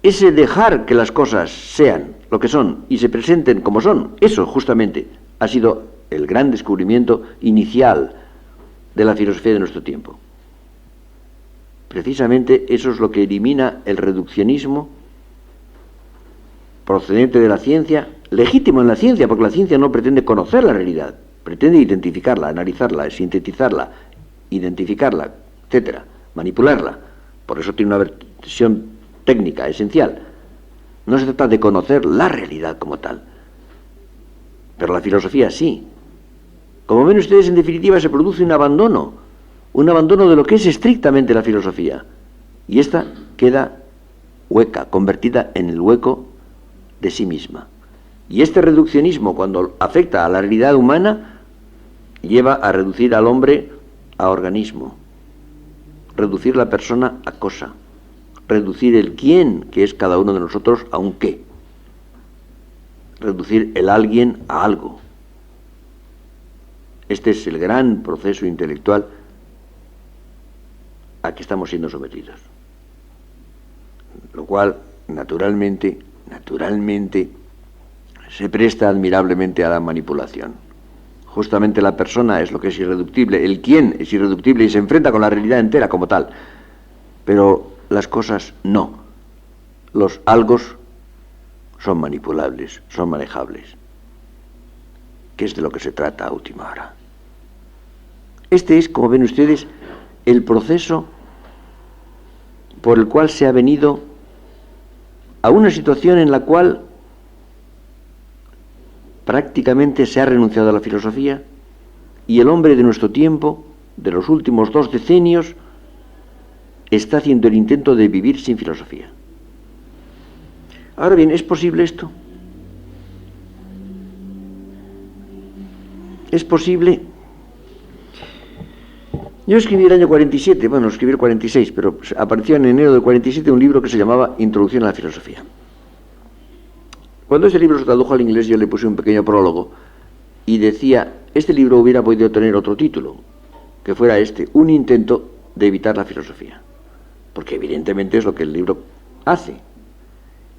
ese dejar que las cosas sean lo que son y se presenten como son, eso justamente ha sido el gran descubrimiento inicial de la filosofía de nuestro tiempo. Precisamente eso es lo que elimina el reduccionismo procedente de la ciencia, legítimo en la ciencia, porque la ciencia no pretende conocer la realidad, pretende identificarla, analizarla, sintetizarla, identificarla, etcétera, manipularla. Por eso tiene una versión técnica esencial. No se trata de conocer la realidad como tal, pero la filosofía sí. Como ven ustedes, en definitiva, se produce un abandono de lo que es estrictamente la filosofía, y esta queda hueca, convertida en el hueco de sí misma. Y este reduccionismo, cuando afecta a la realidad humana, lleva a reducir al hombre a organismo, reducir la persona a cosa, reducir el quién, que es cada uno de nosotros, a un qué, reducir el alguien a algo. Este es el gran proceso intelectual a que estamos siendo sometidos. Lo cual, naturalmente, se presta admirablemente a la manipulación. Justamente la persona es lo que es irreductible, el quién es irreductible y se enfrenta con la realidad entera como tal. Pero las cosas no. Los algos son manipulables, son manejables. Que es de lo que se trata a última hora. Este es, como ven ustedes, el proceso por el cual se ha venido a una situación en la cual prácticamente se ha renunciado a la filosofía y el hombre de nuestro tiempo, de los últimos 2 decenios, está haciendo el intento de vivir sin filosofía. Ahora bien, ¿es posible esto? ¿Es posible? Yo escribí el año 47, bueno, escribí el 46, pero apareció en enero del 47 un libro que se llamaba Introducción a la Filosofía. Cuando ese libro se tradujo al inglés, yo le puse un pequeño prólogo y decía, este libro hubiera podido tener otro título, que fuera este, un intento de evitar la filosofía, porque evidentemente es lo que el libro hace.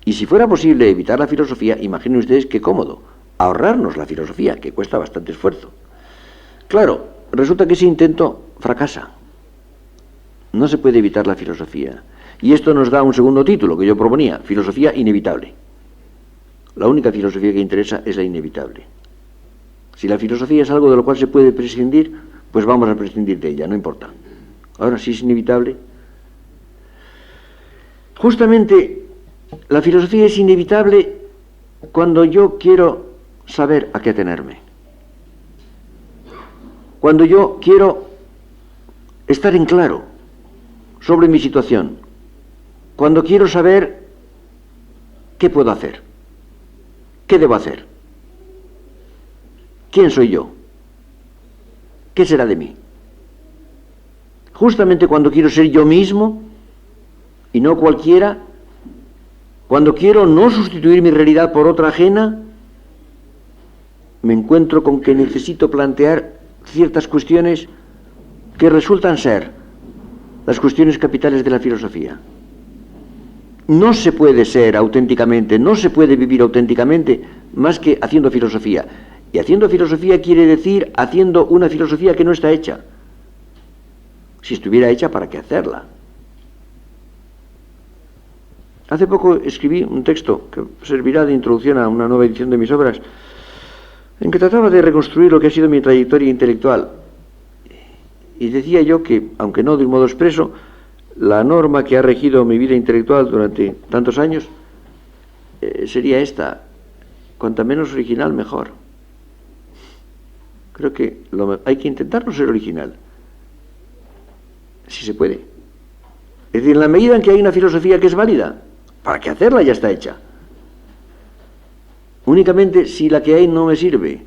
Y si fuera posible evitar la filosofía, imaginen ustedes qué cómodo, ahorrarnos la filosofía, que cuesta bastante esfuerzo. Claro, resulta que ese intento fracasa. No se puede evitar la filosofía. Y esto nos da un segundo título que yo proponía, filosofía inevitable. La única filosofía que interesa es la inevitable. Si la filosofía es algo de lo cual se puede prescindir, pues vamos a prescindir de ella, no importa. Ahora, si es inevitable, justamente la filosofía es inevitable cuando yo quiero saber a qué atenerme. Cuando yo quiero estar en claro sobre mi situación. Cuando quiero saber qué puedo hacer. ¿Qué debo hacer? ¿Quién soy yo? ¿Qué será de mí? Justamente cuando quiero ser yo mismo y no cualquiera, cuando quiero no sustituir mi realidad por otra ajena, me encuentro con que necesito plantear ciertas cuestiones que resultan ser las cuestiones capitales de la filosofía. No se puede ser auténticamente, no se puede vivir auténticamente más que haciendo filosofía. Y haciendo filosofía quiere decir haciendo una filosofía que no está hecha. Si estuviera hecha, ¿para qué hacerla? Hace poco escribí un texto que servirá de introducción a una nueva edición de mis obras, en que trataba de reconstruir lo que ha sido mi trayectoria intelectual. Y decía yo que, aunque no de un modo expreso, la norma que ha regido mi vida intelectual durante tantos años sería esta: cuanta menos original, mejor. Creo que hay que intentar no ser original, si se puede. Es decir, en la medida en que hay una filosofía que es válida, ¿para qué hacerla? Ya está hecha. Únicamente si la que hay no me sirve,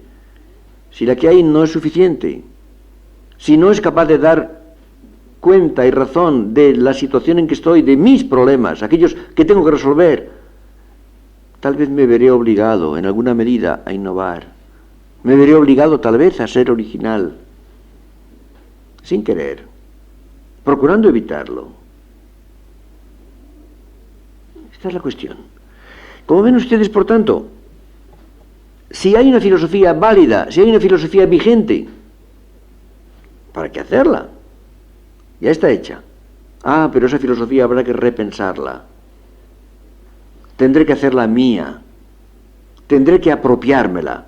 si la que hay no es suficiente, si no es capaz de dar cuenta y razón de la situación en que estoy, de mis problemas, aquellos que tengo que resolver, tal vez me veré obligado, en alguna medida, a innovar. Me veré obligado, tal vez, a ser original, sin querer, procurando evitarlo. Esta es la cuestión. Como ven ustedes, por tanto, si hay una filosofía válida, si hay una filosofía vigente, ¿para qué hacerla? Ya está hecha. Ah, pero esa filosofía habrá que repensarla. Tendré que hacerla mía. Tendré que apropiármela.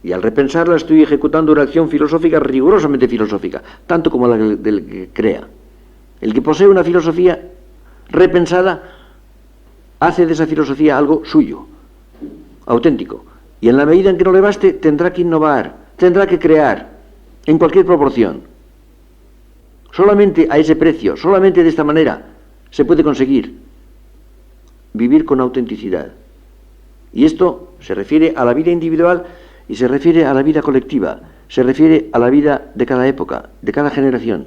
Y al repensarla estoy ejecutando una acción filosófica rigurosamente filosófica, tanto como la del que crea. El que posee una filosofía repensada hace de esa filosofía algo suyo, auténtico. Y en la medida en que no le baste, tendrá que innovar, tendrá que crear, en cualquier proporción. Solamente a ese precio, solamente de esta manera, se puede conseguir vivir con autenticidad. Y esto se refiere a la vida individual y se refiere a la vida colectiva, se refiere a la vida de cada época, de cada generación.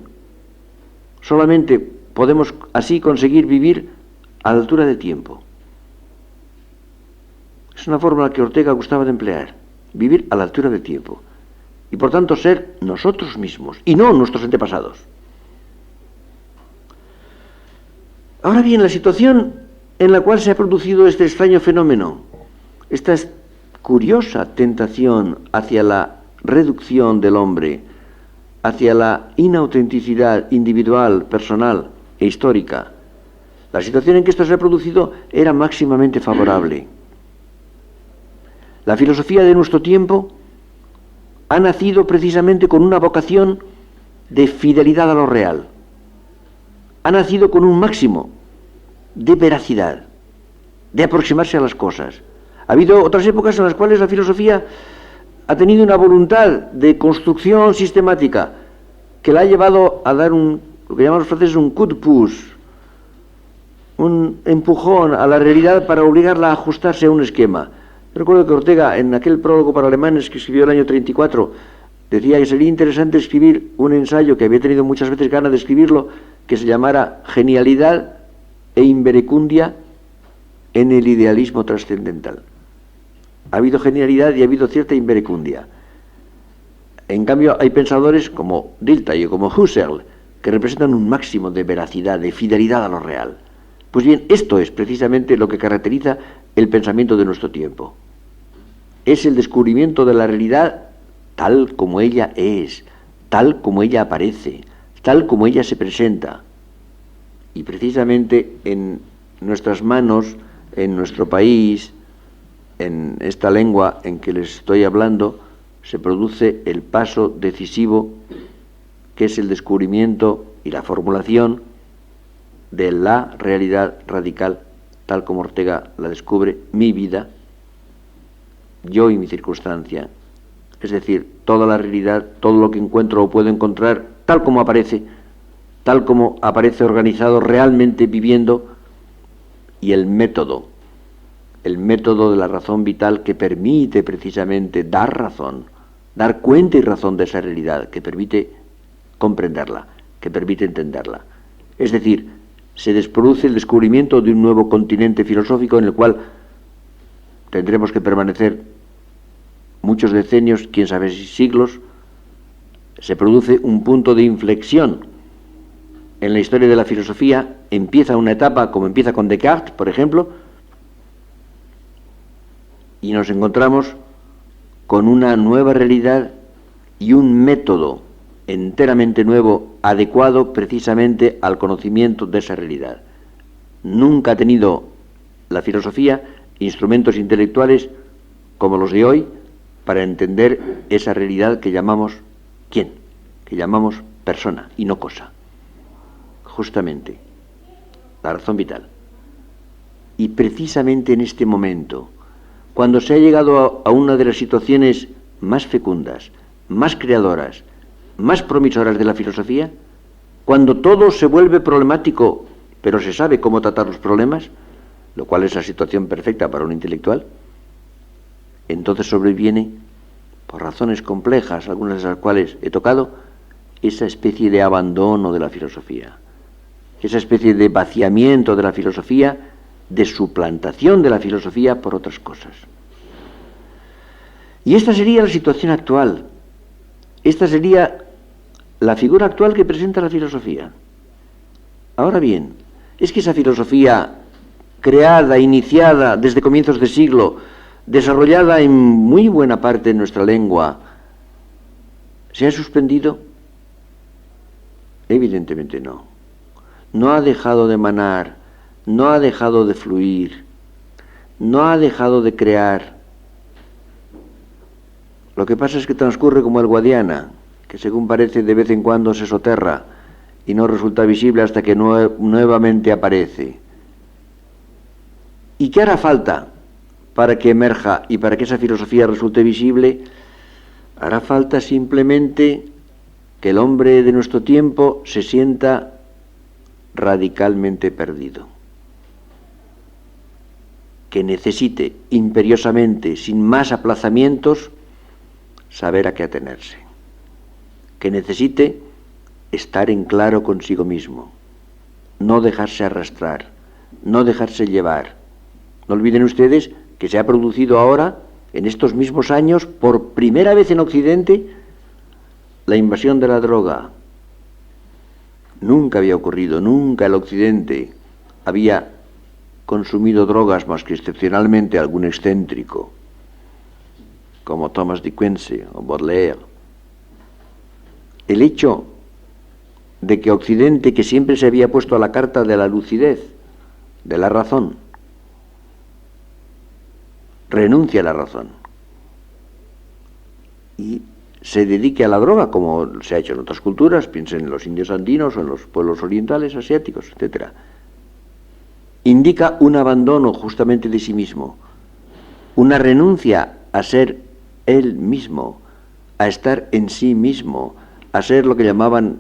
Solamente podemos así conseguir vivir a la altura del tiempo. Es una fórmula que Ortega gustaba de emplear, vivir a la altura del tiempo. Y por tanto ser nosotros mismos, y no nuestros antepasados. Ahora bien, la situación en la cual se ha producido este extraño fenómeno, esta curiosa tentación hacia la reducción del hombre, hacia la inautenticidad individual, personal e histórica, la situación en que esto se ha producido era máximamente favorable. La filosofía de nuestro tiempo ha nacido precisamente con una vocación de fidelidad a lo real. Ha nacido con un máximo de veracidad, de aproximarse a las cosas. Ha habido otras épocas en las cuales la filosofía ha tenido una voluntad de construcción sistemática que la ha llevado a dar lo que llaman los franceses un coup de pouce, un empujón a la realidad para obligarla a ajustarse a un esquema. Yo recuerdo que Ortega, en aquel prólogo para alemanes que escribió el año 34, decía que sería interesante escribir un ensayo, que había tenido muchas veces ganas de escribirlo, que se llamara Genialidad e Inverecundia en el idealismo trascendental. Ha habido genialidad y ha habido cierta inverecundia. En cambio, hay pensadores como Dilthey o como Husserl que representan un máximo de veracidad, de fidelidad a lo real. Pues bien, esto es precisamente lo que caracteriza el pensamiento de nuestro tiempo. Es el descubrimiento de la realidad tal como ella es, tal como ella aparece, tal como ella se presenta. Y precisamente en nuestras manos, en nuestro país, en esta lengua en que les estoy hablando, se produce el paso decisivo que es el descubrimiento y la formulación de la realidad radical, tal como Ortega la descubre, mi vida, yo y mi circunstancia. Es decir, toda la realidad, todo lo que encuentro o puedo encontrar, tal como aparece organizado realmente viviendo, y el método de la razón vital que permite precisamente dar razón, dar cuenta y razón de esa realidad, que permite comprenderla, que permite entenderla. Es decir, se produce el descubrimiento de un nuevo continente filosófico en el cual tendremos que permanecer muchos decenios, quién sabe si siglos. Se produce un punto de inflexión en la historia de la filosofía. Empieza una etapa como empieza con Descartes, por ejemplo, y nos encontramos con una nueva realidad y un método enteramente nuevo, adecuado precisamente al conocimiento de esa realidad. Nunca ha tenido la filosofía instrumentos intelectuales como los de hoy para entender esa realidad que llamamos ¿quién? Que llamamos persona y no cosa. Justamente, la razón vital. Y precisamente en este momento, cuando se ha llegado a una de las situaciones más fecundas, más creadoras, más promisoras de la filosofía, cuando todo se vuelve problemático, pero se sabe cómo tratar los problemas, lo cual es la situación perfecta para un intelectual, entonces sobreviene, por razones complejas, algunas de las cuales he tocado, esa especie de abandono de la filosofía, esa especie de vaciamiento de la filosofía, de suplantación de la filosofía por otras cosas. Y esta sería la situación actual. Esta sería la figura actual que presenta la filosofía. Ahora bien, es que esa filosofía creada, iniciada desde comienzos de siglo, desarrollada en muy buena parte de nuestra lengua, ¿se ha suspendido? Evidentemente no. No ha dejado de emanar, no ha dejado de fluir, no ha dejado de crear. Lo que pasa es que transcurre como el Guadiana, que según parece de vez en cuando se soterra y no resulta visible hasta que nuevamente aparece. ¿Y qué hará falta para que emerja y para que esa filosofía resulte visible? Hará falta simplemente que el hombre de nuestro tiempo se sienta radicalmente perdido, que necesite imperiosamente, sin más aplazamientos, saber a qué atenerse, que necesite estar en claro consigo mismo, no dejarse arrastrar, no dejarse llevar. No olviden ustedes que se ha producido ahora, en estos mismos años, por primera vez en Occidente, la invasión de la droga. Nunca había ocurrido, nunca el Occidente había consumido drogas más que excepcionalmente algún excéntrico, como Thomas de Quincey o Baudelaire. El hecho de que Occidente, que siempre se había puesto a la carta de la lucidez, de la razón, renuncia a la razón y se dedique a la droga, como se ha hecho en otras culturas, piensen en los indios andinos o en los pueblos orientales, asiáticos, etc. indica un abandono justamente de sí mismo, una renuncia a ser él mismo, a estar en sí mismo, a ser lo que llamaban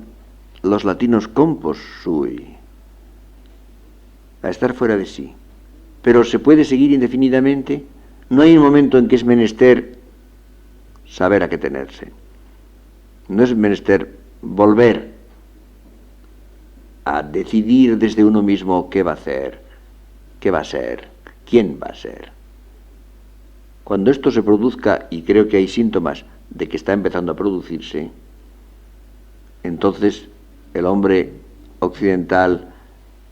los latinos compos sui, a estar fuera de sí. Pero se puede seguir indefinidamente. No hay un momento en que es menester saber a qué tenerse. No es menester volver a decidir desde uno mismo qué va a hacer, qué va a ser, quién va a ser. Cuando esto se produzca, y creo que hay síntomas de que está empezando a producirse, entonces el hombre occidental,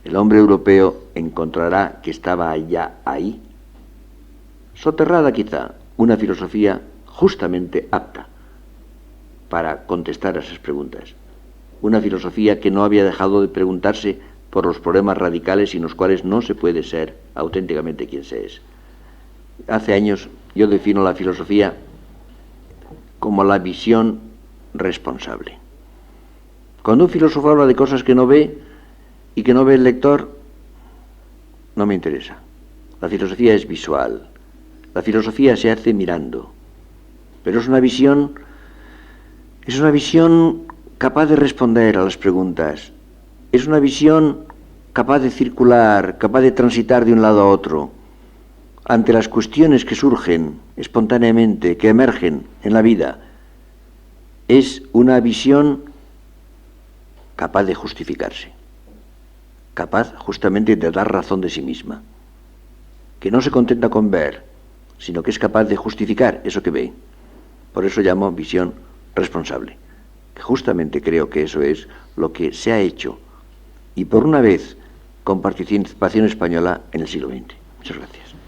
el hombre europeo, encontrará que estaba ya ahí, soterrada quizá, una filosofía justamente apta para contestar a esas preguntas. Una filosofía que no había dejado de preguntarse por los problemas radicales sin los cuales no se puede ser auténticamente quien se es. Hace años yo defino la filosofía como la visión responsable. Cuando un filósofo habla de cosas que no ve y que no ve el lector, no me interesa. La filosofía es visual. La filosofía se hace mirando. Pero es una visión capaz de responder a las preguntas. Es una visión capaz de circular, capaz de transitar de un lado a otro. Ante las cuestiones que surgen espontáneamente, que emergen en la vida, es una visión capaz de justificarse, capaz justamente de dar razón de sí misma, que no se contenta con ver, sino que es capaz de justificar eso que ve. Por eso llamo visión responsable, que justamente creo que eso es lo que se ha hecho, y por una vez con participación española en el siglo XX. Muchas gracias.